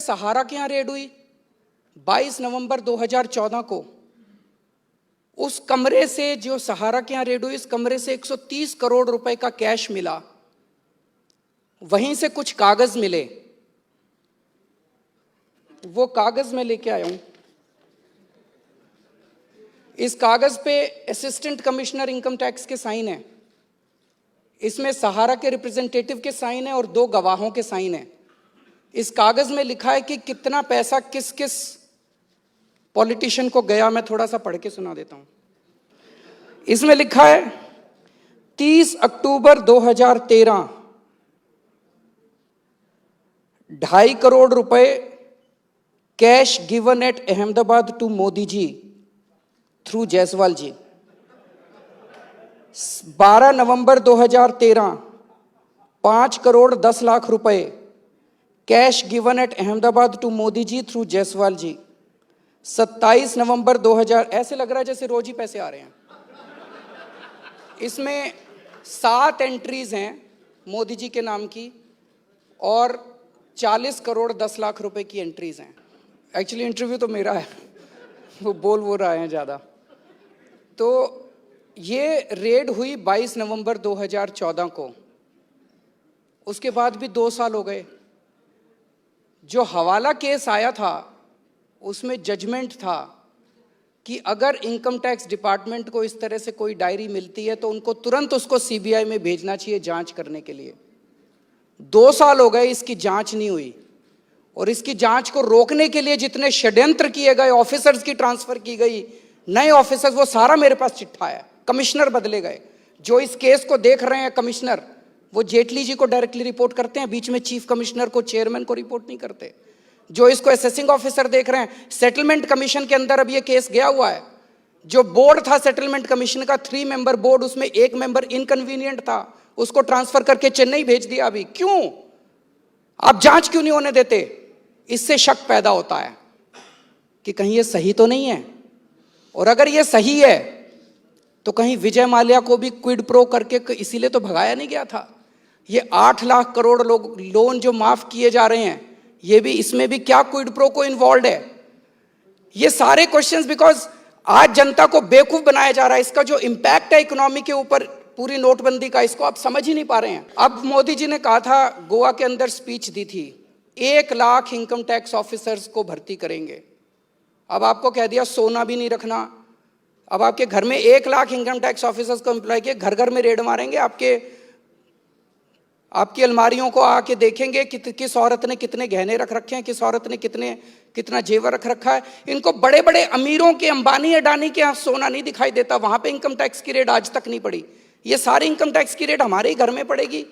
सहारा के यहाँ रेड हुई 22 नवंबर 2014 को। उस कमरे से, जो सहारा के यहाँ रेड हुई, इस कमरे से 130 करोड़ रुपए का कैश मिला। वहीं से कुछ कागज मिले, वो कागज मैं लेके आया हूं। इस कागज पे असिस्टेंट कमिश्नर इनकम टैक्स के साइन है, इसमें सहारा के रिप्रेजेंटेटिव के साइन है और 2 गवाहों के साइन है। इस कागज में लिखा है कि कितना पैसा किस किस पॉलिटिशियन को गया। मैं थोड़ा सा पढ़ के सुना देता हूं। इसमें लिखा है 30 अक्टूबर 2013 2.5 crore rupaye cash given at Ahmedabad to Modi ji through Jaiswal ji. 12 November 2013 5 crore 10 lakh rupaye cash given at Ahmedabad to Modi ji through Jaiswal ji. 27 November 2000, ऐसे लग रहा है जैसे रोज ही पैसे आ रहे हैं। इसमें 7 एंट्रीज हैं मोदी जी के नाम की और 40 करोड़ 10 लाख रुपए की एंट्रीज हैं। एक्चुअली इंटरव्यू तो मेरा है, वो बोल रहे हैं ज़्यादा। तो ये रेड हुई 22 नवंबर 2014 को। उसके बाद भी 2 साल हो गए। जो हवाला केस आया था उसमें जजमेंट था कि अगर इनकम टैक्स डिपार्टमेंट को इस तरह से कोई डायरी मिलती है तो उनको तुरंत उसको सीबीआई में भेजना चाहिए जांच करने के लिए। 2 साल हो गए, इसकी जांच नहीं हुई। और इसकी जांच को रोकने के लिए जितने षड्यंत्र किए गए, ऑफिसर्स की ट्रांसफर की गई, नए ऑफिसर्स, वो सारा मेरे पास चिट्ठा है। कमिश्नर बदले गए। जो इस केस को देख रहे हैं कमिश्नर, वो जेटली जी को डायरेक्टली रिपोर्ट करते हैं, बीच में चीफ कमिश्नर को, चेयरमैन को रिपोर्ट नहीं करते। जो इसको असेसिंग ऑफिसर देख रहे हैं, सेटलमेंट कमीशन के अंदर अब ये केस गया हुआ है। जो बोर्ड था सेटलमेंट कमीशन का, 3 मेंबर बोर्ड, उसमें 1 मेंबर इनकन्वीनियंट था, उसको ट्रांसफर करके चेन्नई भेज दिया। अभी क्यों आप जांच क्यों नहीं होने देते? इससे शक पैदा होता है कि कहीं ये सही तो नहीं है। और अगर ये सही है तो कहीं विजय माल्या को भी क्विड प्रो करके इसीलिए तो भगाया नहीं गया था। ये 8 लाख करोड़ लोग लोन जो माफ किए जा रहे हैं, ये भी, इसमें भी क्या क्विड प्रो को इन्वॉल्व है? ये सारे क्वेश्चंस, बिकॉज आज जनता को बेवकूफ बनाया जा रहा है। इसका जो इंपैक्ट है इकोनॉमी के ऊपर पूरी नोटबंदी का, इसको आप समझ ही नहीं पा रहे हैं। अब मोदी जी ने कहा था, गोवा के अंदर स्पीच दी थी, 1 लाख इनकम टैक्स ऑफिसर्स को भर्ती करेंगे। अब आपको कह दिया सोना भी नहीं रखना। अब आपके घर में 1 लाख इनकम टैक्स ऑफिसर्स को एम्प्लॉय किए, घर घर में रेड मारेंगे, आपकी अलमारियों को आके देखेंगे कि किस औरत ने कितने गहने रख रखे हैं, किस औरत ने कितना जेवर रख रखा है। इनको बड़े बड़े अमीरों के, अंबानी अडानी के यहाँ सोना नहीं दिखाई देता, वहां पे इनकम टैक्स की रेड आज तक नहीं पड़ी। ये सारी इनकम टैक्स की रेड हमारे ही घर में पड़ेगी।